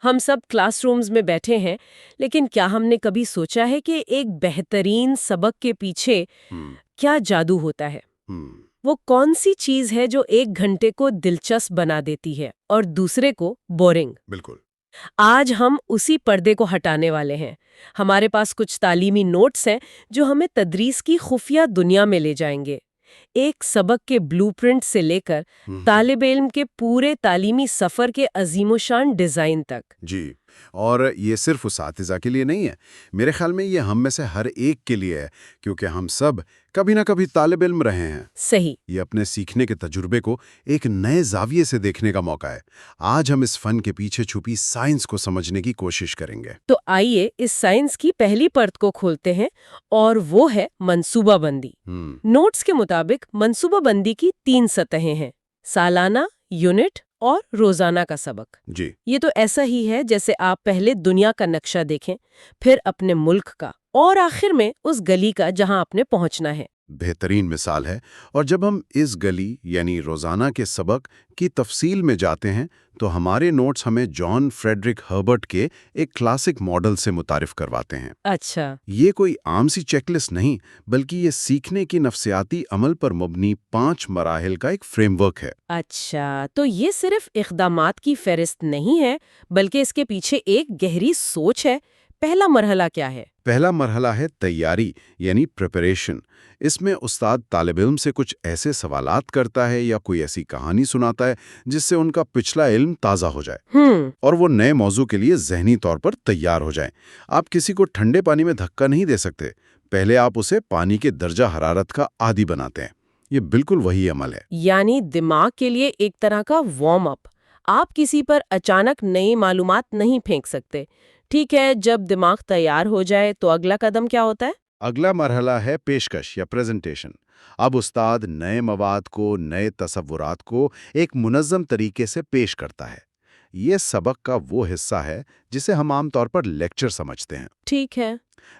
ہم sub class rooms میں بیٹھے ہیں، لیکن کیا ہم نے کبھی سوچا ہے کہ ایک بہترین سبق کے پیچھے ہم، کیا جادو ہوتا ہے؟ ہم، وہ کون سی چیز ہے جو ایک گھنٹے کو دلچسپ بنا دیتی ہے اور دوسرے کو بورنگ؟ بالکل. آج ہم اسی پردے کو ہٹانے والے ہیں۔ ہمارے پاس کچھ تعلیمی نوٹس ہیں جو ہمیں تدریس کی خفیہ دنیا میں لے جائیں گے، ایک سبق کے بلو پرنٹ سے لے کر ہم، طالب علم کے پورے تعلیمی سفر کے عظیم و شان ڈیزائن تک۔ جی. اور یہ صرف اساتذہ کے لیے نہیں ہے. میرے خیال میں یہ ہم میں سے ہر ایک کے لیے ہے، کیونکہ ہم سب کبھی نہ کبھی طالب علم رہے ہیں. صحیح۔ یہ اپنے سیکھنے کے تجربے کو ایک نئے زاویے سے دیکھنے کا موقع ہے. آج ہم اس فن کے پیچھے چھپی سائنس کو سمجھنے کی کوشش کریں گے. تو آئیے اس سائنس کی پہلی پرت کو کھولتے ہیں، اور وہ ہے منصوبہ بندی۔ ہم، نوٹس کے مطابق منصوبہ بندی کی 3 سطحیں ہیں: سالانہ، یونٹ اور روزانہ کا سبق۔ جی. یہ تو ایسا ہی ہے جیسے آپ پہلے دنیا کا نقشہ دیکھیں، پھر اپنے ملک کا، اور آخر میں اس گلی کا جہاں آپ نے پہنچنا ہے۔ بہترین مثال ہے. اور جب ہم اس گلی یعنی روزانہ کے سبق کی تفصیل میں جاتے ہیں تو ہمارے نوٹس ہمیں جان فریڈرک ہربرٹ کے ایک کلاسک ماڈل سے متعارف کرواتے ہیں. اچھا۔ یہ کوئی عام سی چیک لسٹ نہیں، بلکہ یہ سیکھنے کی نفسیاتی عمل پر مبنی 5 مراحل کا ایک فریم ورک ہے. اچھا، تو یہ صرف اقدامات کی فہرست نہیں ہے، بلکہ اس کے پیچھے ایک گہری سوچ ہے۔ پہلا مرحلہ کیا ہے؟ پہلا مرحلہ ہے تیاری یعنی پریپریشن. اس میں استاد طالب علم سے کچھ ایسے سوالات کرتا ہے یا کوئی ایسی کہانی سناتا ہے جس سے ان کا پچھلا علم تازہ ہو جائے اور وہ نئے موضوع کے لیے ذہنی طور پر تیار ہو جائیں. آپ کسی کو ٹھنڈے پانی میں دھکا نہیں دے سکتے، پہلے آپ اسے پانی کے درجہ حرارت کا عادی بناتے ہیں. یہ بالکل وہی عمل ہے. یعنی دماغ کے لیے ایک طرح کا وارم اپ۔ آپ کسی پر اچانک نئی معلومات نہیں پھینک سکتے۔ ٹھیک ہے، جب دماغ تیار ہو جائے تو اگلا قدم کیا ہوتا ہے؟ اگلا مرحلہ ہے پیشکش یا پریزنٹیشن. اب استاد نئے مواد کو، نئے تصورات کو ایک منظم طریقے سے پیش کرتا ہے. یہ سبق کا وہ حصہ ہے جسے ہم عام طور پر لیکچر سمجھتے ہیں. ٹھیک ہے۔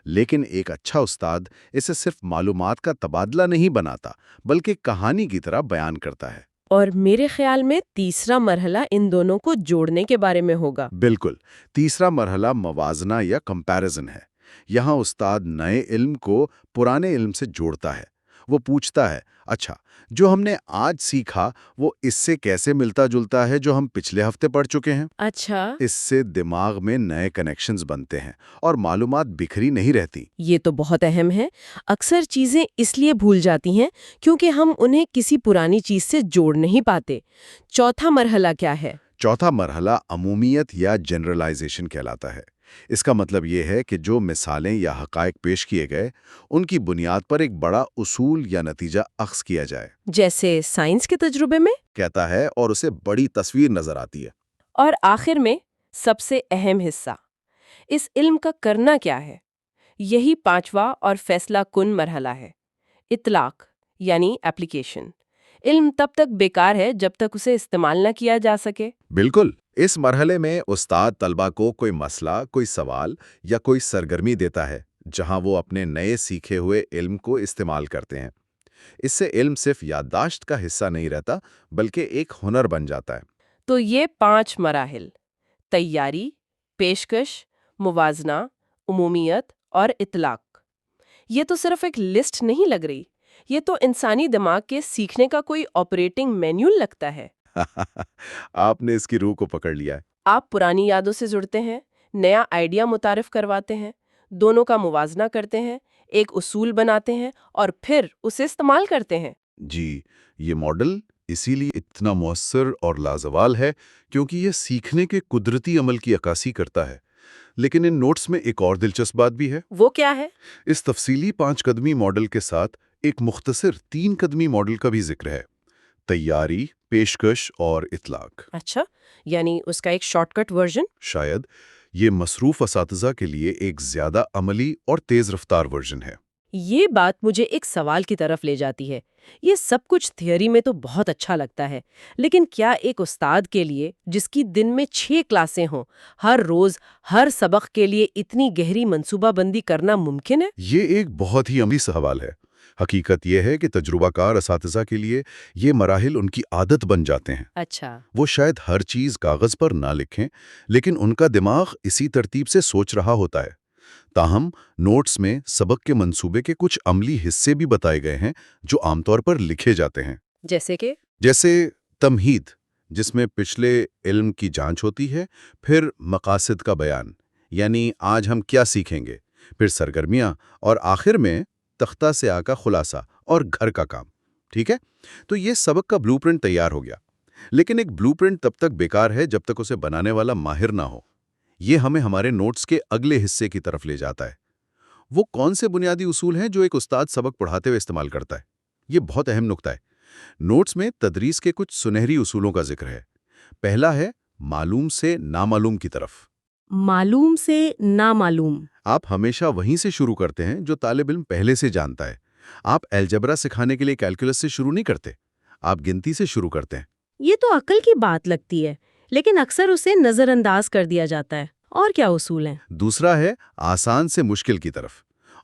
لیکن ایک اچھا استاد اسے صرف معلومات کا تبادلہ نہیں بناتا، بلکہ کہانی کی طرح بیان کرتا ہے. اور میرے خیال میں تیسرا مرحلہ ان دونوں کو جوڑنے کے بارے میں ہوگا۔ بالکل. تیسرا مرحلہ موازنہ یا کمپیریزن ہے. یہاں استاد نئے علم کو پرانے علم سے جوڑتا ہے. وہ پوچھتا ہے، اچھا، جو ہم نے آج سیکھا وہ اس سے کیسے ملتا جلتا ہے جو ہم پچھلے ہفتے پڑھ چکے ہیں؟ اچھا، اس سے دماغ میں نئے کنیکشنز بنتے ہیں اور معلومات بکھری نہیں رہتی. یہ تو بہت اہم ہے۔ اکثر چیزیں اس لیے بھول جاتی ہیں کیونکہ ہم انہیں کسی پرانی چیز سے جوڑ نہیں پاتے۔ چوتھا مرحلہ کیا ہے؟ چوتھا مرحلہ عمومیت یا جنرلائزیشن کہلاتا ہے. اس کا مطلب یہ ہے کہ جو مثالیں یا حقائق پیش کیے گئے ان کی بنیاد پر ایک بڑا اصول یا نتیجہ اخذ کیا جائے. جیسے سائنس کے تجربے میں؟ کہتا ہے اور اسے بڑی تصویر نظر آتی ہے. اور آخر میں سب سے اہم حصہ، اس علم کا کرنا کیا ہے؟ یہی پانچواں اور فیصلہ کن مرحلہ ہے، اطلاق یعنی اپلیکیشن۔ علم تب تک بیکار ہے جب تک اسے استعمال نہ کیا جا سکے۔ بالکل. اس مرحلے میں استاد طلبہ کو کوئی مسئلہ، کوئی سوال یا کوئی سرگرمی دیتا ہے جہاں وہ اپنے نئے سیکھے ہوئے علم کو استعمال کرتے ہیں. اس سے علم صرف یادداشت کا حصہ نہیں رہتا بلکہ ایک ہنر بن جاتا ہے. تو یہ 5 مراحل، تیاری، پیشکش، موازنہ، عمومیت اور اطلاق، یہ تو صرف ایک لسٹ نہیں لگ رہی، یہ تو انسانی دماغ کے سیکھنے کا کوئی آپریٹنگ مینیول لگتا ہے۔ آپ نے اس کی روح کو پکڑ لیا ہے. آپ پرانی یادوں سے جڑتے ہیں، نیا آئیڈیا متعارف کرواتے ہیں، دونوں کا موازنہ کرتے ہیں، ایک اصول بناتے ہیں اور پھر اسے استعمال کرتے ہیں۔ جی، یہ ماڈل اسی لیے اتنا مؤثر اور لازوال ہے کیونکہ یہ سیکھنے کے قدرتی عمل کی عکاسی کرتا ہے. لیکن ان نوٹس میں ایک اور دلچسپ بات بھی ہے. وہ کیا ہے؟ اس تفصیلی 5 قدمی ماڈل کے ساتھ ایک مختصر 3 قدمی ماڈل کا بھی ذکر ہے: تیاری، پیشکش اور اطلاق. اچھا، یعنی اس کا ایک شارٹ کٹ ورژن؟ شاید یہ مصروف اساتذہ کے لیے ایک زیادہ عملی اور تیز رفتار ورژن ہے. یہ بات مجھے ایک سوال کی طرف لے جاتی ہے۔ یہ سب کچھ تھیوری میں تو بہت اچھا لگتا ہے، لیکن کیا ایک استاد کے لیے جس کی دن میں 6 کلاسیں ہوں، ہر روز ہر سبق کے لیے اتنی گہری منصوبہ بندی کرنا ممکن ہے؟ یہ ایک بہت ہی عملی سوال ہے. حقیقت یہ ہے کہ تجربہ کار اساتذہ کے لیے یہ مراحل ان کی عادت بن جاتے ہیں۔ اچھا۔ وہ شاید ہر چیز کاغذ پر نہ لکھیں، لیکن ان کا دماغ اسی ترتیب سے سوچ رہا ہوتا ہے۔ تاہم نوٹس میں سبق کے منصوبے کے کچھ عملی حصے بھی بتائے گئے ہیں جو عام طور پر لکھے جاتے ہیں۔ جیسے تمہید، جس میں پچھلے علم کی جانچ ہوتی ہے، پھر مقاصد کا بیان، یعنی آج ہم کیا سیکھیں گے، پھر سرگرمیاں، اور آخر میں تختہ سیاہ کا خلاصہ اور گھر کا کام۔ ٹھیک ہے؟ تو یہ سبق کا بلو پرنٹ تیار ہو گیا۔ لیکن ایک بلو پرنٹ تب تک بیکار ہے جب تک اسے بنانے والا ماہر نہ ہو۔ یہ ہمیں ہمارے نوٹس کے اگلے حصے کی طرف لے جاتا ہے۔ وہ کون سے بنیادی اصول ہیں جو ایک استاد سبق پڑھاتے ہوئے استعمال کرتا ہے؟ یہ بہت اہم نکتہ ہے۔ نوٹس میں تدریس کے کچھ سنہری اصولوں کا ذکر ہے۔ پہلا ہے معلوم سے نامعلوم کی طرف۔ معلوم سے نامعلوم۔ آپ ہمیشہ وہیں سے شروع کرتے ہیں جو طالب علم پہلے سے جانتا ہے۔ آپ الجبرا سکھانے کے لیے کیلکولس سے شروع نہیں کرتے، آپ گنتی سے شروع کرتے ہیں۔ یہ تو عقل کی بات لگتی ہے، لیکن اکثر اسے نظر انداز کر دیا جاتا ہے۔ اور کیا اصول ہیں؟ دوسرا ہے آسان سے مشکل کی طرف،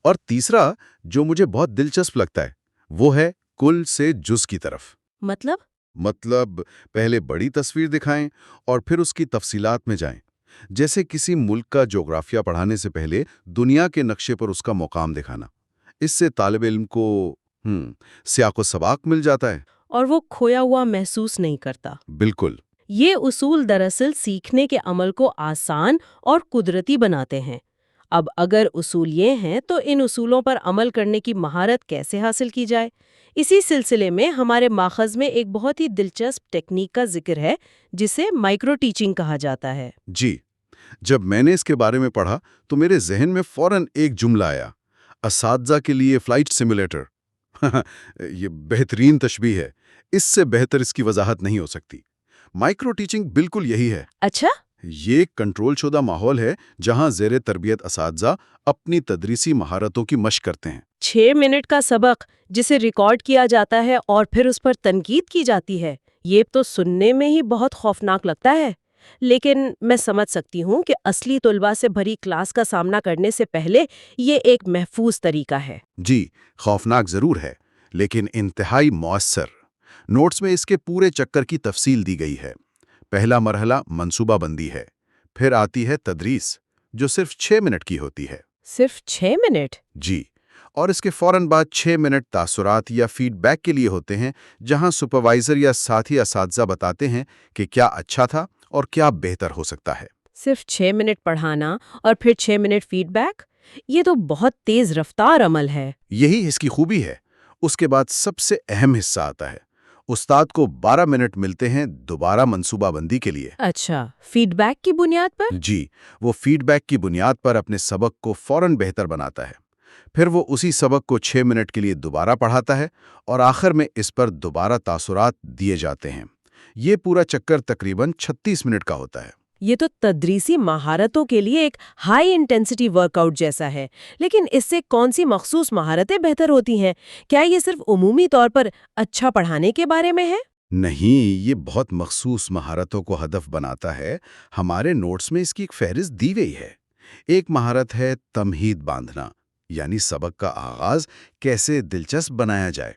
اور تیسرا جو مجھے بہت دلچسپ لگتا ہے وہ ہے کل سے جز کی طرف۔ مطلب پہلے بڑی تصویر دکھائیں اور پھر اس کی تفصیلات میں جائیں۔ جیسے کسی ملک کا جغرافیہ پڑھانے سے پہلے دنیا کے نقشے پر اس کا مقام دکھانا۔ اس سے طالب علم کو سیاق و سباق مل جاتا ہے اور وہ کھویا ہوا محسوس نہیں کرتا۔ بالکل۔ یہ اصول دراصل سیکھنے کے عمل کو آسان اور قدرتی بناتے ہیں۔ اب اگر اصول یہ ہیں تو ان اصولوں پر عمل کرنے کی مہارت کیسے حاصل کی جائے؟ اسی سلسلے میں ہمارے ماخذ میں ایک بہت ہی دلچسپ ٹیکنیک کا ذکر ہے جسے مائکرو ٹیچنگ کہا جاتا ہے۔ جی، جب میں نے اس کے بارے میں پڑھا تو میرے ذہن میں فوراً ایک جملہ آیا، اساتذہ کے لیے فلائٹ سیمولیٹر۔ یہ بہترین تشبیہ ہے، اس سے بہتر اس کی وضاحت نہیں ہو سکتی۔ مائکرو ٹیچنگ بالکل یہی ہے۔ اچھا؟ یہ ایک کنٹرول شدہ ماحول ہے جہاں زیر تربیت اساتذہ اپنی تدریسی مہارتوں کی مشق کرتے ہیں۔ 6 منٹ کا سبق جسے ریکارڈ کیا جاتا ہے اور پھر اس پر تنقید کی جاتی ہے، یہ تو سننے میں ہی بہت خوفناک لگتا ہے۔ لیکن میں سمجھ سکتی ہوں کہ اصلی طلباء سے بھری کلاس کا سامنا کرنے سے پہلے یہ ایک محفوظ طریقہ ہے۔ جی، خوفناک ضرور ہے، لیکن انتہائی مؤثر۔ نوٹس میں اس کے پورے چکر کی تفصیل دی گئی ہے۔ پہلا مرحلہ منصوبہ بندی ہے، پھر آتی ہے تدریس جو صرف 6 منٹ کی ہوتی ہے۔ صرف 6 منٹ؟ جی، اور اس کے فوراً بعد 6 منٹ تاثرات یا فیڈ بیک کے لیے ہوتے ہیں، جہاں سپروائزر یا ساتھی اساتذہ بتاتے ہیں کہ کیا اچھا تھا اور کیا بہتر ہو سکتا ہے۔ صرف 6 منٹ پڑھانا اور پھر 6 منٹ فیڈ بیک، یہ تو بہت تیز رفتار عمل ہے۔ یہی اس کی خوبی ہے۔ اس کے بعد سب سے اہم حصہ آتا ہے۔ استاد کو 12 منٹ ملتے ہیں دوبارہ منصوبہ بندی کے لیے۔ اچھا، فیڈ بیک کی بنیاد پر؟ جی، وہ فیڈ بیک کی بنیاد پر اپنے سبق کو فوراً بہتر بناتا ہے۔ پھر وہ اسی سبق کو 6 منٹ کے لیے دوبارہ پڑھاتا ہے اور آخر میں اس پر دوبارہ تاثرات دیے جاتے ہیں۔ یہ پورا چکر تقریباً 36 منٹ کا ہوتا ہے۔ یہ تو تدریسی مہارتوں کے لیے ایک ہائی انٹینسٹی ورک آؤٹ جیسا ہے، لیکن اس سے کون سی مخصوص مہارتیں بہتر ہوتی ہیں؟ کیا یہ صرف عمومی طور پر اچھا پڑھانے کے بارے میں ہے؟ نہیں، یہ بہت مخصوص مہارتوں کو ہدف بناتا ہے۔ ہمارے نوٹس میں اس کی ایک فہرست دی گئی ہے۔ ایک مہارت ہے تمہید باندھنا، یعنی سبق کا آغاز کیسے دلچسپ بنایا جائے۔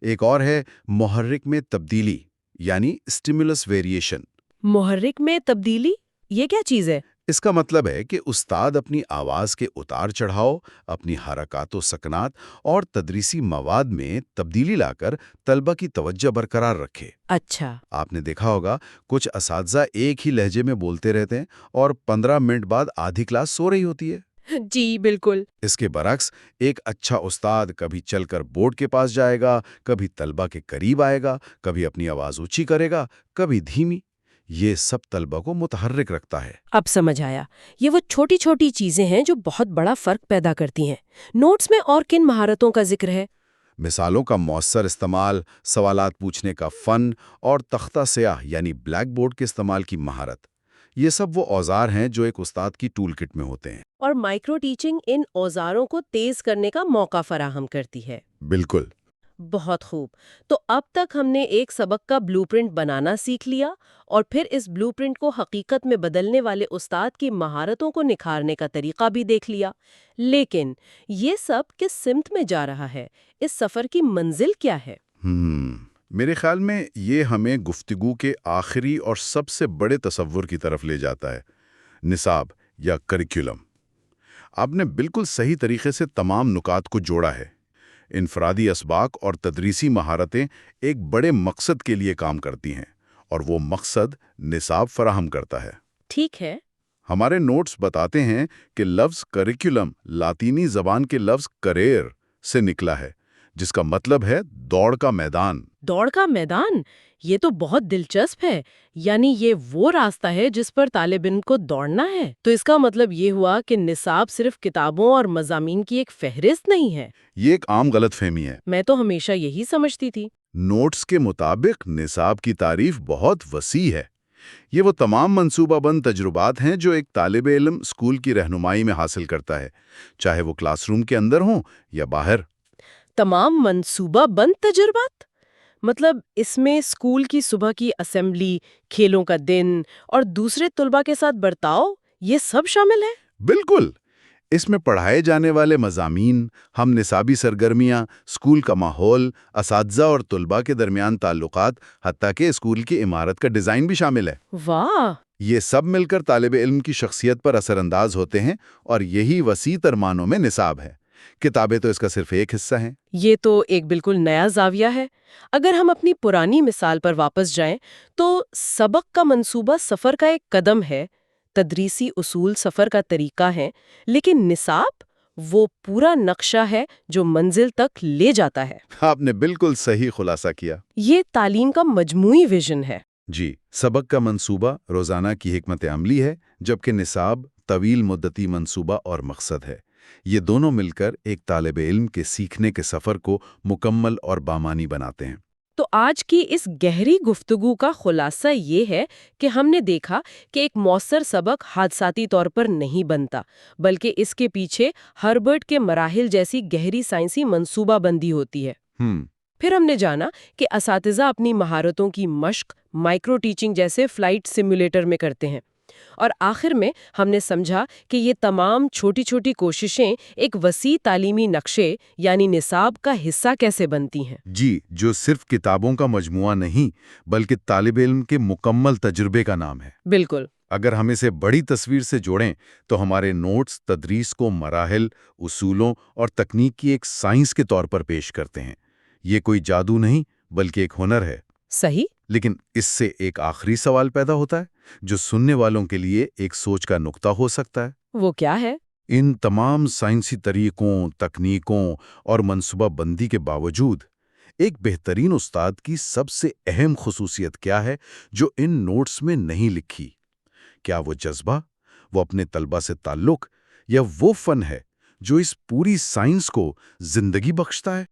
ایک اور ہے محرک میں تبدیلی، یعنی اسٹیمولس ویریشن۔ محرک میں تبدیلی، یہ کیا چیز ہے؟ اس کا مطلب ہے کہ استاد اپنی آواز کے اتار چڑھاؤ، اپنی حرکات و سکنات اور تدریسی مواد میں تبدیلی لا کر طلبہ کی توجہ برقرار رکھے۔ اچھا۔ آپ نے دیکھا ہوگا کچھ اساتذہ ایک ہی لہجے میں بولتے رہتے ہیں اور 15 منٹ بعد آدھی کلاس سو رہی ہوتی ہے۔ جی بالکل۔ اس کے برعکس ایک اچھا استاد کبھی چل کر بورڈ کے پاس جائے گا، کبھی طلبہ کے قریب آئے گا، کبھی اپنی آواز اونچی کرے گا، کبھی دھیمی۔ یہ سب طلبہ کو متحرک رکھتا ہے۔ اب سمجھ آیا، یہ وہ چھوٹی چھوٹی چیزیں ہیں جو بہت بڑا فرق پیدا کرتی ہیں۔ نوٹس میں اور کن مہارتوں کا ذکر ہے؟ مثالوں کا مؤثر استعمال، سوالات پوچھنے کا فن اور تختہ سیاہ یعنی بلیک بورڈ کے استعمال کی مہارت، یہ سب وہ اوزار ہیں جو ایک استاد کی ٹول کٹ میں ہوتے ہیں۔ اور مائکرو ٹیچنگ ان اوزاروں کو تیز کرنے کا موقع فراہم کرتی ہے۔ بالکل۔ بہت خوب. تو اب تک ہم نے ایک سبق کا بلو پرنٹ بنانا سیکھ لیا اور پھر اس بلو پرنٹ کو حقیقت میں بدلنے والے استاد کی مہارتوں کو نکھارنے کا طریقہ بھی دیکھ لیا. لیکن یہ سب کس سمت میں جا رہا ہے؟ اس سفر کی منزل کیا ہے؟ میرے خیال میں یہ ہمیں گفتگو کے آخری اور سب سے بڑے تصور کی طرف لے جاتا ہے، نصاب یا کریکولم. آپ نے بالکل صحیح طریقے سے تمام نکات کو جوڑا ہے. انفرادی اسباق اور تدریسی مہارتیں ایک بڑے مقصد کے لیے کام کرتی ہیں، اور وہ مقصد نصاب فراہم کرتا ہے. ٹھیک ہے. ہمارے نوٹس بتاتے ہیں کہ لفظ کریکولم لاطینی زبان کے لفظ کریر سے نکلا ہے، جس کا مطلب ہے دوڑ کا میدان. دوڑ کا میدان؟ یہ تو بہت دلچسپ ہے. یعنی یہ وہ راستہ ہے جس پر طالب علم کو دوڑنا ہے. تو اس کا مطلب یہ ہوا کہ نصاب صرف کتابوں اور مضامین کی ایک فہرست نہیں ہے. یہ ایک عام غلط فہمی ہے. میں تو ہمیشہ یہی سمجھتی تھی. نوٹس کے مطابق نصاب کی تعریف بہت وسیع ہے. یہ وہ تمام منصوبہ بند تجربات ہیں جو ایک طالب علم اسکول کی رہنمائی میں حاصل کرتا ہے، چاہے وہ کلاس روم کے اندر ہوں یا باہر. تمام منصوبہ بند تجربات؟ مطلب اس میں اسکول کی صبح کی اسمبلی، کھیلوں کا دن اور دوسرے طلباء کے ساتھ برتاؤ، یہ سب شامل ہے؟ بالکل. اس میں پڑھائے جانے والے مضامین، ہم نصابی سرگرمیاں، اسکول کا ماحول، اساتذہ اور طلباء کے درمیان تعلقات، حتیٰ کہ اسکول کی عمارت کا ڈیزائن بھی شامل ہے. واہ! یہ سب مل کر طالب علم کی شخصیت پر اثر انداز ہوتے ہیں، اور یہی وسیع تر معنوں میں نصاب ہے. کتابیں تو اس کا صرف ایک حصہ ہیں. یہ تو ایک بالکل نیا زاویہ ہے. اگر ہم اپنی پرانی مثال پر واپس جائیں تو سبق کا منصوبہ سفر کا ایک قدم ہے، تدریسی اصول سفر کا طریقہ ہے، لیکن نصاب وہ پورا نقشہ ہے جو منزل تک لے جاتا ہے. آپ نے بالکل صحیح خلاصہ کیا. یہ تعلیم کا مجموعی ویژن ہے. جی، سبق کا منصوبہ روزانہ کی حکمت عملی ہے، جبکہ نصاب طویل مدتی منصوبہ اور مقصد ہے. یہ دونوں مل کر ایک طالب علم کے سیکھنے کے سفر کو مکمل اور بامانی بناتے ہیں. تو آج کی اس گہری گفتگو کا خلاصہ یہ ہے کہ ہم نے دیکھا کہ ایک مؤثر سبق حادثاتی طور پر نہیں بنتا، بلکہ اس کے پیچھے ہربرٹ کے مراحل جیسی گہری سائنسی منصوبہ بندی ہوتی ہے. پھر ہم نے جانا کہ اساتذہ اپنی مہارتوں کی مشق مائکرو ٹیچنگ جیسے فلائٹ سیمولیٹر میں کرتے ہیں، اور آخر میں ہم نے سمجھا کہ یہ تمام چھوٹی چھوٹی کوششیں ایک وسیع تعلیمی نقشے یعنی نصاب کا حصہ کیسے بنتی ہیں. جی، جو صرف کتابوں کا مجموعہ نہیں بلکہ طالب علم کے مکمل تجربے کا نام ہے. بالکل. اگر ہم اسے بڑی تصویر سے جوڑیں تو ہمارے نوٹس تدریس کو مراحل، اصولوں اور تکنیک کی ایک سائنس کے طور پر پیش کرتے ہیں. یہ کوئی جادو نہیں بلکہ ایک ہنر ہے. صحیح. لیکن اس سے ایک آخری سوال پیدا ہوتا ہے جو سننے والوں کے لیے ایک سوچ کا نقطہ ہو سکتا ہے. وہ کیا ہے؟ ان تمام سائنسی طریقوں، تکنیکوں اور منصوبہ بندی کے باوجود ایک بہترین استاد کی سب سے اہم خصوصیت کیا ہے جو ان نوٹس میں نہیں لکھی؟ کیا وہ جذبہ، وہ اپنے طلبہ سے تعلق، یا وہ فن ہے جو اس پوری سائنس کو زندگی بخشتا ہے؟